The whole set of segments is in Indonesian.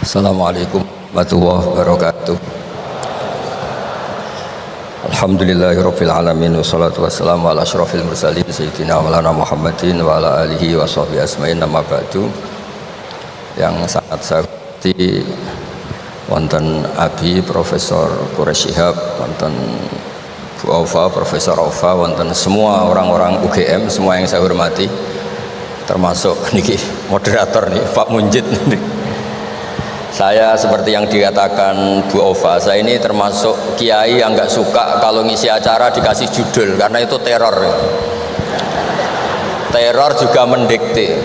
Assalamualaikum warahmatullahi wabarakatuh. Alhamdulillahirabbil alamin wassalatu wassalamu ala asyrofil mursalin sayyidina maulana Muhammadin wa ala alihi wa sahbihi asma'in amma ba'du. Yang sangat saya hormati wonten Abi Profesor Quraish Shihab, wonten Bu Aufa, Profesor Aufa, wonten semua orang-orang UGM, semua yang saya hormati, termasuk niki moderator nih Pak Munjid. Saya seperti yang dikatakan Bu Aufa, saya ini termasuk kiai yang nggak suka kalau ngisi acara dikasih judul, karena itu teror. Teror juga mendikte.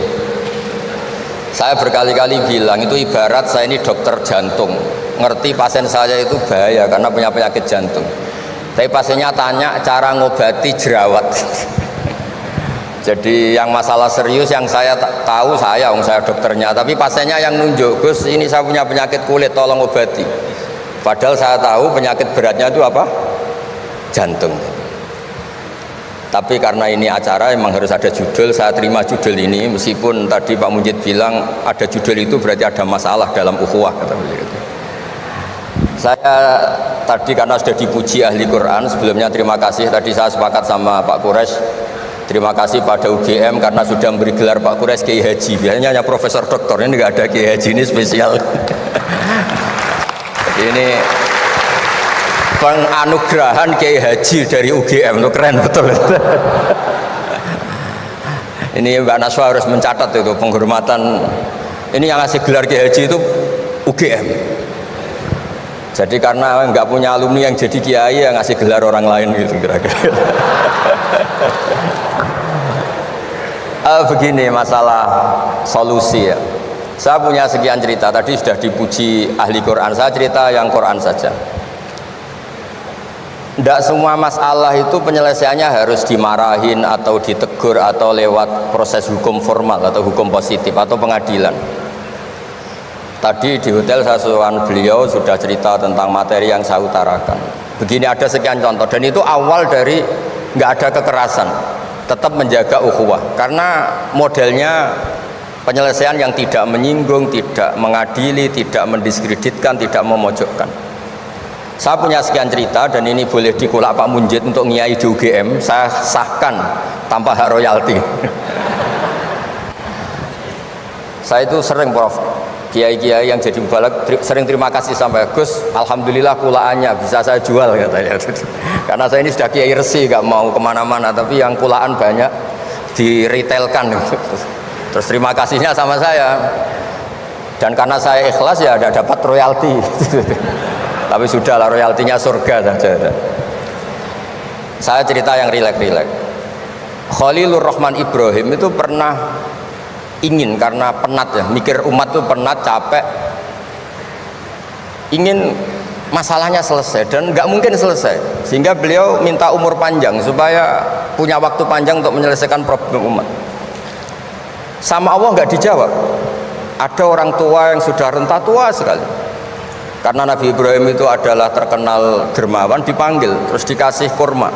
Saya berkali-kali bilang itu ibarat saya ini dokter jantung, ngerti pasien saya itu bahaya karena punya penyakit jantung, tapi pasiennya tanya cara ngobati jerawat. Jadi yang masalah serius yang saya tahu saya dokternya, tapi pasiennya yang nunjuk, Gus ini saya punya penyakit kulit tolong obati, padahal saya tahu penyakit beratnya itu apa? Jantung. Tapi karena ini acara memang harus ada judul, saya terima judul ini meskipun tadi Pak Mujid bilang ada judul itu berarti ada masalah dalam ukhuwah, kata beliau. Saya tadi karena sudah dipuji ahli Quran, sebelumnya terima kasih, tadi saya sepakat sama Pak Quraish. Terima kasih pada UGM karena sudah memberi gelar Pak Quraish Kiai Haji. Biasanya hanya Profesor Doktor, ini nggak ada Kiai Haji, ini spesial. Jadi ini penganugerahan Kiai Haji dari UGM, itu keren betul. Ini Mbak Naswa harus mencatat itu penghormatan. Ini yang ngasih gelar Kiai Haji itu UGM. Jadi karena nggak punya alumni yang jadi kiai, yang ngasih gelar orang lain gitu kira-kira. Begini masalah solusi ya. Saya punya sekian cerita, tadi sudah dipuji ahli Quran, saya cerita yang Quran saja. Tidak semua masalah itu penyelesaiannya harus dimarahin atau ditegur atau lewat proses hukum formal atau hukum positif atau pengadilan. Tadi di hotel saya suruhan beliau sudah cerita tentang materi yang saya utarakan. Begini ada sekian contoh, dan itu awal dari nggak ada kekerasan, tetap menjaga ukhuwah, karena modelnya penyelesaian yang tidak menyinggung, tidak mengadili, tidak mendiskreditkan, tidak memojokkan. Saya punya sekian cerita dan ini boleh dikulak Pak Munjid untuk ngiai di UGM, saya sahkan tanpa hak royalti. Saya itu sering Prof, kiai-kiai yang jadi mubalak sering terima kasih sampai Gus, alhamdulillah kulaannya bisa saya jual katanya. Karena saya ini sudah kiai resi, gak mau kemana-mana, tapi yang kulaan banyak diretailkan. Terus terima kasihnya sama saya, dan karena saya ikhlas ya ada dapat royalti. Tapi sudahlah, royaltinya surga saja. Saya cerita yang rileks. Khalilur Rahman Ibrahim itu pernah ingin, karena penat ya, mikir umat itu penat, capek, ingin masalahnya selesai dan nggak mungkin selesai, sehingga beliau minta umur panjang supaya punya waktu panjang untuk menyelesaikan problem umat. Sama Allah nggak dijawab. Ada orang tua yang sudah renta tua sekali, karena Nabi Ibrahim itu adalah terkenal dermawan, dipanggil terus dikasih kurma.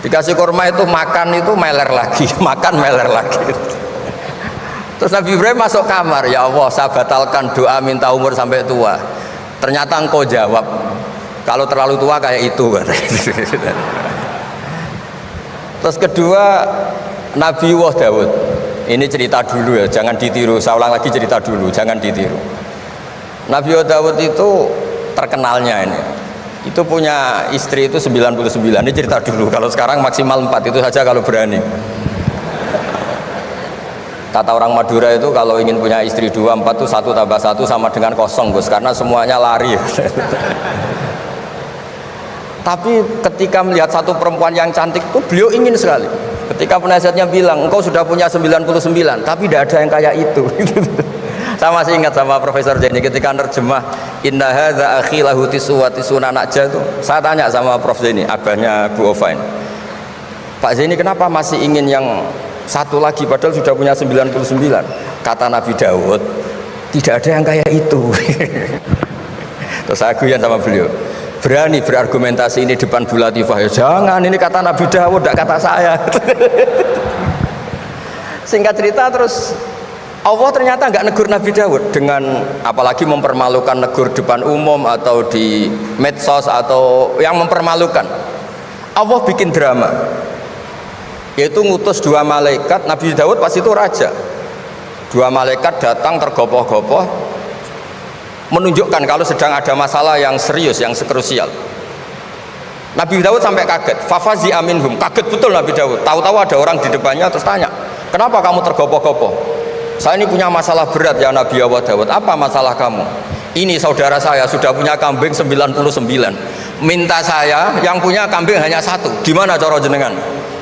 Dikasih kurma itu makan itu meler lagi, makan meler lagi. Terus Nabi Ibrahim masuk kamar, ya Allah saya batalkan doa minta umur sampai tua. Ternyata engkau jawab, kalau terlalu tua kayak itu. Terus kedua, Nabi Dawud. Ini cerita dulu ya, jangan ditiru. Saya ulang lagi cerita dulu, jangan ditiru. Nabi Dawud itu terkenalnya ini, itu punya istri itu 99. Ini cerita dulu, kalau sekarang maksimal 4, itu saja kalau berani. Kata orang Madura itu kalau ingin punya istri 2, 4 itu 1 tambah 1 sama dengan 0 Gus, karena semuanya lari. Tapi ketika melihat satu perempuan yang cantik itu beliau ingin sekali. Ketika penasihatnya bilang engkau sudah punya 99, tapi tidak ada yang kayak itu. Saya masih ingat sama Profesor Zaini ketika nerjemah inna hadza akhi lahu tisuna najah itu, saya tanya sama Prof Zaini, abahnya Bu Ovain, Pak Zaini kenapa masih ingin yang satu lagi padahal sudah punya 99? Kata Nabi Dawud, tidak ada yang kayak itu. Terus saya guyon sama beliau, berani berargumentasi ini depan Bu Latifah ya? Jangan, ini kata Nabi Dawud, tidak kata saya. Singkat cerita terus Allah ternyata nggak negur Nabi Daud dengan apalagi mempermalukan, negur depan umum atau di medsos atau yang mempermalukan. Allah bikin drama, yaitu ngutus 2 malaikat. Nabi Daud pas itu raja, 2 malaikat datang tergopoh-gopoh menunjukkan kalau sedang ada masalah yang serius, yang krusial. Nabi Daud sampai kaget, fafazi aminhum, kaget betul Nabi Daud. Tahu-tahu ada orang di depannya terus tanya, kenapa kamu tergopoh-gopoh? Saya ini punya masalah berat ya Nabi Allah Daud. Apa masalah kamu? Ini saudara saya sudah punya kambing 99, minta saya yang punya kambing hanya 1. Gimana cara jenengan?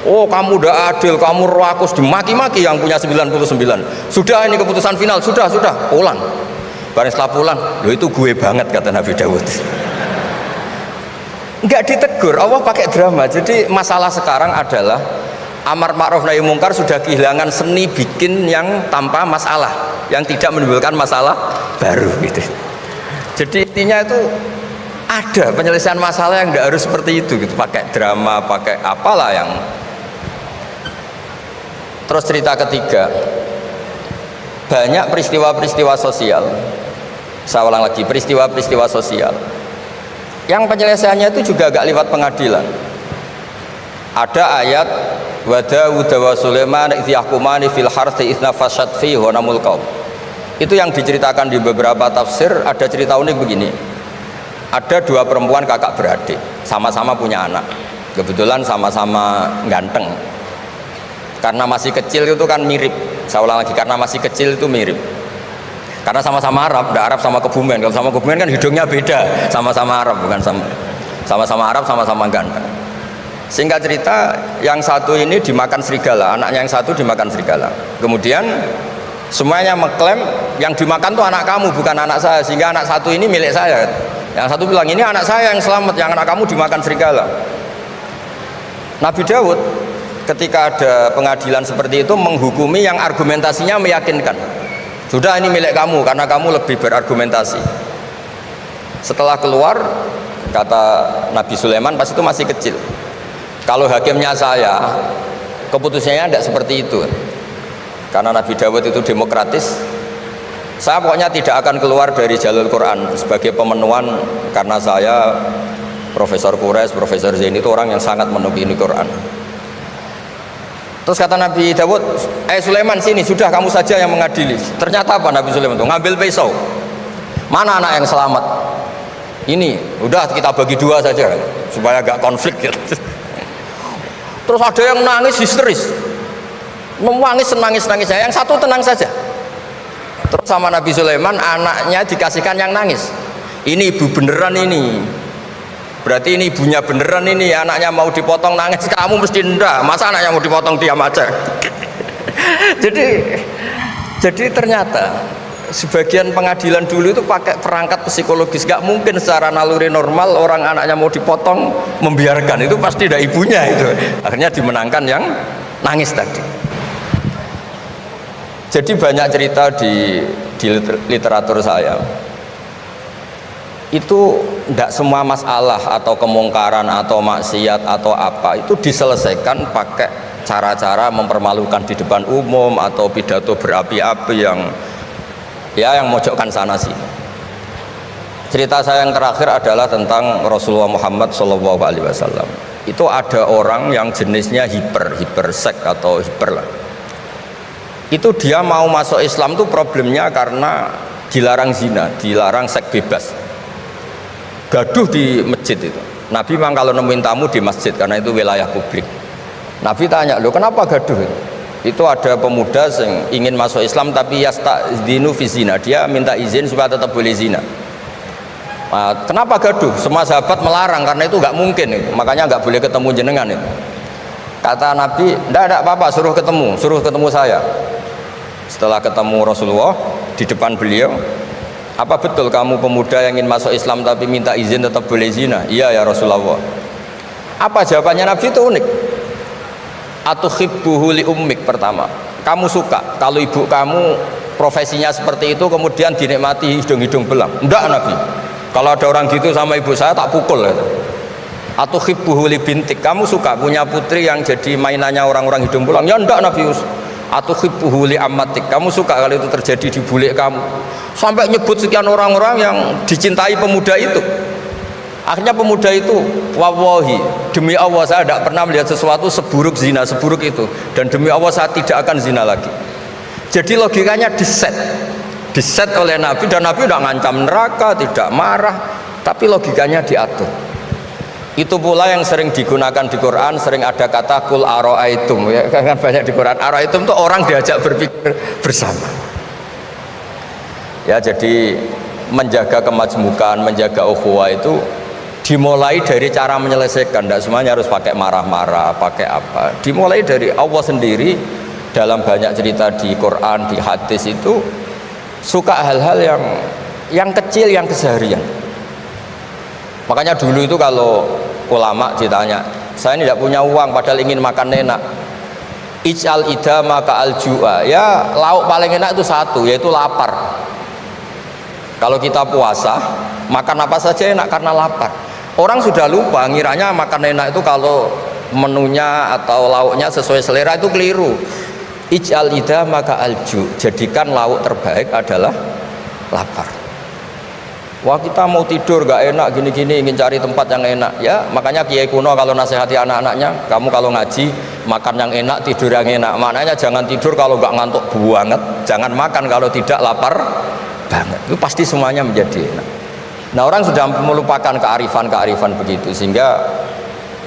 Oh kamu udah adil, kamu rakus, dimaki-maki yang punya 99. Sudah ini keputusan final, sudah pulang. Bareng setelah pulang, loh itu gue banget kata Nabi Daud. Enggak ditegur, Allah pakai drama. Jadi masalah sekarang adalah amar ma'ruf nahi mungkar sudah kehilangan seni bikin yang tanpa masalah, yang tidak menimbulkan masalah baru gitu. Jadi intinya itu ada penyelesaian masalah yang tidak harus seperti itu gitu, pakai drama, pakai apalah yang. Terus cerita ketiga, banyak peristiwa-peristiwa sosial, saya ulang lagi, peristiwa-peristiwa sosial yang penyelesaiannya itu juga agak lewat pengadilan. Ada ayat wa Daud wa Sulaiman idh yahkumani fil harthi idh nafashat fihi ghanamul qaum. Itu yang diceritakan di beberapa tafsir. Ada cerita unik begini, ada 2 perempuan kakak beradik, sama-sama punya anak, kebetulan sama-sama ganteng. Karena masih kecil itu kan mirip, saya ulang lagi, karena masih kecil itu mirip, karena sama-sama Arab, tidak Arab sama Kebumen. Kalau sama Kebumen kan hidungnya beda, sama-sama Arab, bukan sama-sama Arab, sama-sama ganteng. Singkat cerita, yang satu ini dimakan serigala, anaknya yang satu dimakan serigala. Kemudian semuanya mengklaim yang dimakan tuh anak kamu, bukan anak saya, sehingga anak satu ini milik saya. Yang satu bilang ini anak saya yang selamat, yang anak kamu dimakan serigala. Nabi Daud ketika ada pengadilan seperti itu menghukumi yang argumentasinya meyakinkan. Sudah ini milik kamu karena kamu lebih berargumentasi. Setelah keluar, kata Nabi Sulaiman pas itu masih kecil, kalau hakimnya saya, keputusannya tidak seperti itu. Karena Nabi Dawud itu demokratis, saya pokoknya tidak akan keluar dari jalur Quran sebagai pemenuhan, karena saya Profesor Quraisy, Profesor Zain itu orang yang sangat menekuni Quran. Terus kata Nabi Dawud, Sulaiman sini, sudah kamu saja yang mengadili. Ternyata apa Nabi Sulaiman itu? Ngambil pisau. Mana anak yang selamat? Ini, udah kita bagi 2 saja supaya gak konflik gitu. Terus ada yang nangis histeris, menangis nangis, yang satu tenang saja. Terus sama Nabi Sulaiman, anaknya dikasihkan yang nangis. Ini ibu beneran ini, berarti ini ibunya beneran ini, anaknya mau dipotong nangis, kamu mesti ndak, masa anaknya mau dipotong diam aja. jadi ternyata sebagian pengadilan dulu itu pakai perangkat psikologis, gak mungkin secara naluri normal orang anaknya mau dipotong membiarkan, itu pasti ada ibunya itu. Akhirnya dimenangkan yang nangis tadi. Jadi banyak cerita di literatur saya itu tidak semua masalah atau kemungkaran atau maksiat atau apa itu diselesaikan pakai cara-cara mempermalukan di depan umum atau pidato berapi-api yang mojokkan sana sini. Cerita saya yang terakhir adalah tentang Rasulullah Muhammad SAW. Itu ada orang yang jenisnya hipersek atau hiper lah. Itu dia mau masuk Islam tuh problemnya karena dilarang zina, dilarang seks bebas, gaduh di masjid itu. Nabi memang kalau nemuin tamu di masjid karena itu wilayah publik. Nabi tanya, loh kenapa gaduh itu? Itu ada pemuda yang ingin masuk Islam tapi yasta'dzinu fi zina, dia minta izin supaya tetap boleh zina. Kenapa gaduh? Semua sahabat melarang karena itu nggak mungkin itu. Makanya nggak boleh ketemu jenengan itu. Kata Nabi, tidak apa-apa, suruh ketemu saya. Setelah ketemu Rasulullah di depan beliau, apa betul kamu pemuda yang ingin masuk Islam tapi minta izin tetap boleh zina? Iya ya Rasulullah. Apa jawabannya Nabi itu unik. Atuhibbuhu li ummik, pertama, kamu suka kalau ibu kamu profesinya seperti itu kemudian dinikmati hidung-hidung belang? Enggak Nabi, kalau ada orang gitu sama ibu saya tak pukul gitu. Atuhibbuhu li bintik, kamu suka punya putri yang jadi mainannya orang-orang hidung belang? Ya enggak Nabi, atuhibbuhu li ammatik, kamu suka kalau itu terjadi di bule kamu, sampai nyebut sekian orang-orang yang dicintai pemuda itu. Akhirnya pemuda itu, wallahi, demi Allah saya tidak pernah melihat sesuatu seburuk zina, seburuk itu, dan demi Allah saya tidak akan zina lagi. Jadi logikanya diset oleh Nabi, dan Nabi tidak ngancam neraka, tidak marah, tapi logikanya diatur. Itu pula yang sering digunakan di Quran, sering ada kata kul aro'aitum, ya kan banyak di Quran. Aro'aitum itu orang diajak berpikir bersama. Ya, jadi menjaga kemajmukan, menjaga ukhuwah itu dimulai dari cara menyelesaikan. Tidak semuanya harus pakai marah-marah, pakai apa. Dimulai dari Allah sendiri. Dalam banyak cerita di Quran, di hadis itu suka hal-hal yang kecil, yang keseharian. Makanya dulu itu kalau ulama ditanya, saya ini tidak punya uang padahal ingin makan enak, ij'al idama ka'al ju'a, ya lauk paling enak itu satu, yaitu lapar. Kalau kita puasa, makan apa saja enak karena lapar. Orang sudah lupa, ngiranya makan enak itu kalau menunya atau lauknya sesuai selera, itu keliru. Ij'al idama ka'al ju', jadikan lauk terbaik adalah lapar. Wah, kita mau tidur gak enak gini-gini, ingin cari tempat yang enak, ya makanya kiai kuno kalau nasihati anak-anaknya, kamu kalau ngaji makan yang enak, tidur yang enak. Maknanya jangan tidur kalau gak ngantuk banget, jangan makan kalau tidak lapar banget. Itu pasti semuanya menjadi enak. Nah, orang sudah melupakan kearifan begitu, sehingga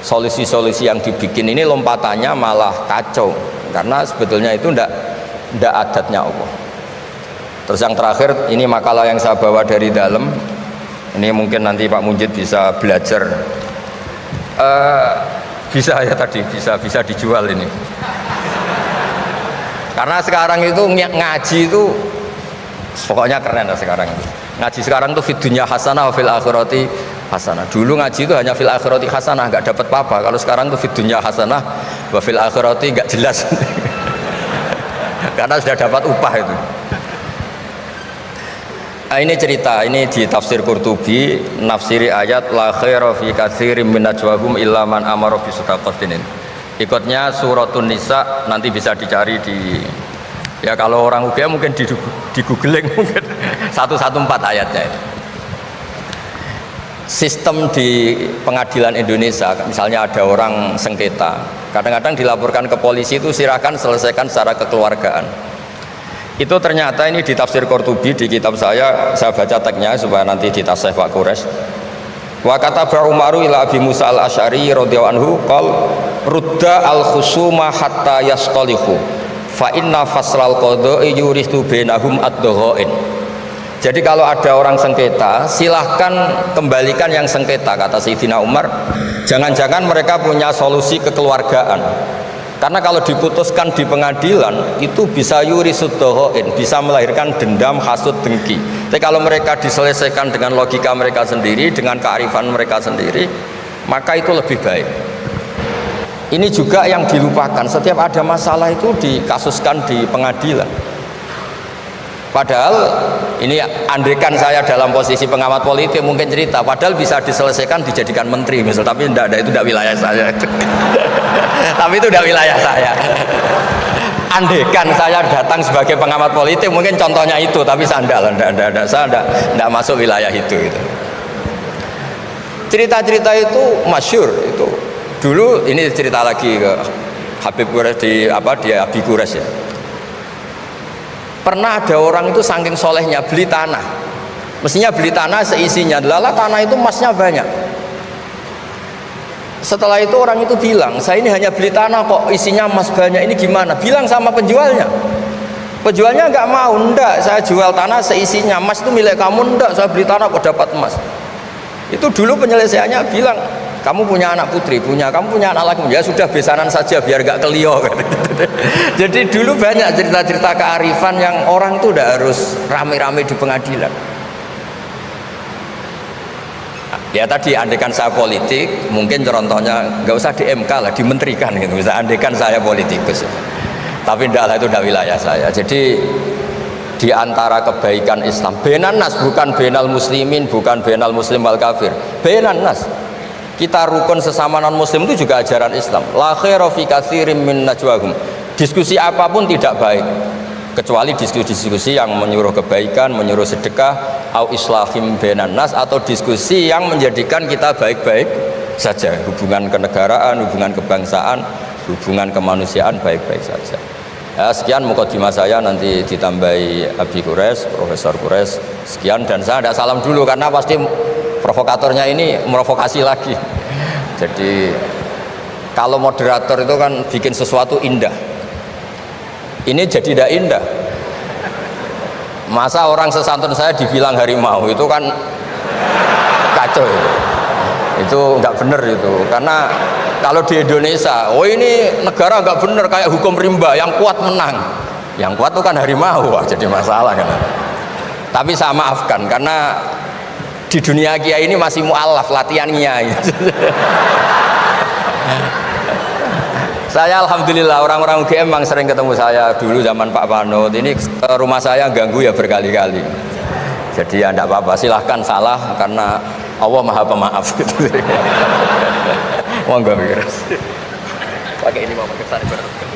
solusi-solusi yang dibikin ini lompatannya malah kacau, karena sebetulnya itu ndak adatnya Allah. Terus yang terakhir, ini makalah yang saya bawa dari dalam. Ini mungkin nanti Pak Munjid bisa belajar. Bisa ya tadi, bisa dijual ini. Karena sekarang itu ngaji itu pokoknya keren lah sekarang itu. Ngaji sekarang itu fid dunya hasanah wa fil akhirati hasanah. Dulu ngaji itu hanya fil akhirati hasanah, nggak dapat apa-apa. Kalau sekarang itu fid dunya hasanah wa fil akhirati nggak jelas. Karena sudah dapat upah itu. Nah, ini cerita, ini di tafsir Qurtubi, nafsiri ayat la khaira fi katsirin min najwahum illa man amara bi shadaqatin. Ikutnya suratun Nisa, nanti bisa dicari di, ya kalau orang UGM mungkin di googling mungkin 114 ayatnya itu. Sistem di pengadilan Indonesia, misalnya ada orang sengketa, kadang-kadang dilaporkan ke polisi itu silakan selesaikan secara kekeluargaan. Itu ternyata ini di tafsir Qurtubi, di kitab saya baca teksnya supaya nanti ditasih Pak Quraisy. Wa kataba Umaru ila Abi Musa al-Asy'ari radhiyallahu anhu qol rudda al-khusuma hatta yastalihu fa inna faslal qada'i yuristu bainahum ad-dhaghain. Jadi kalau ada orang sengketa, silahkan kembalikan yang sengketa, kata Sayyidina Umar. Jangan-jangan mereka punya solusi kekeluargaan. Karena kalau diputuskan di pengadilan itu bisa yurisud dhahain, bisa melahirkan dendam, hasud, dengki. Tapi kalau mereka diselesaikan dengan logika mereka sendiri, dengan kearifan mereka sendiri, maka itu lebih baik. Ini juga yang dilupakan, setiap ada masalah itu dikasuskan di pengadilan. Padahal ini andaikan saya dalam posisi pengamat politik mungkin cerita, padahal bisa diselesaikan dijadikan menteri misal, tapi tidak, itu tidak wilayah saya. Tapi itu tidak wilayah saya. Andaikan saya datang sebagai pengamat politik mungkin contohnya itu, tapi saya tidak masuk wilayah itu. Cerita-cerita itu masyhur itu. Dulu ini cerita lagi ke Habib Quraisy di Abi Quraisy ya. Pernah ada orang itu saking solehnya beli tanah, mestinya beli tanah seisinya, lala tanah itu emasnya banyak. Setelah itu orang itu bilang, saya ini hanya beli tanah kok isinya emas banyak, ini gimana? Bilang sama penjualnya. Penjualnya nggak mau, enggak, saya jual tanah seisinya, emas itu milik kamu, enggak, saya beli tanah kok dapat emas. Itu dulu penyelesaiannya bilang, kamu punya anak putri, kamu punya anak laki, ya sudah besanan saja biar gak kelio. Jadi dulu banyak cerita-cerita kearifan yang orang tuh udah harus rame-rame di pengadilan. Ya tadi andaikan saya politik, mungkin contohnya nggak usah di MK lah, dimenterikan gitu. Bisa andaikan saya politikus, tapi tidak, itu udah wilayah saya. Jadi di antara kebaikan Islam, benan nas, bukan benal muslimin, bukan benal muslim wal kafir, benan nas. Kita rukun sesama non muslim itu juga ajaran Islam. La khaira fi katsirin min najwahum Diskusi apapun tidak baik kecuali diskusi-diskusi yang menyuruh kebaikan, menyuruh sedekah, au islahim bainan nas, atau diskusi yang menjadikan kita baik-baik saja, hubungan kenegaraan, hubungan kebangsaan, hubungan kemanusiaan baik-baik saja. Ya, sekian mukadimah saya, nanti ditambahi Abi Kures, Profesor Kures. Sekian, dan saya tidak salam dulu karena pasti provokatornya ini merovokasi lagi. Jadi kalau moderator itu kan bikin sesuatu indah, ini jadi tidak indah. Masa orang sesantun saya dibilang harimau, itu kan kacau itu nggak bener itu. Karena kalau di Indonesia, oh ini negara nggak bener, kayak hukum rimba, yang kuat menang, yang kuat itu kan harimau. Wah, jadi masalah kan. Tapi saya maafkan karena di dunia kiai ini masih mu'alaf latihannya. Saya alhamdulillah orang-orang UGM memang sering ketemu saya dulu zaman Pak Panut. Ini ke rumah saya ganggu ya berkali-kali. Jadi ya enggak apa-apa, silahkan salah karena Allah Maha Pemaaf gitu. Monggo pakai ini mau pakai tarik.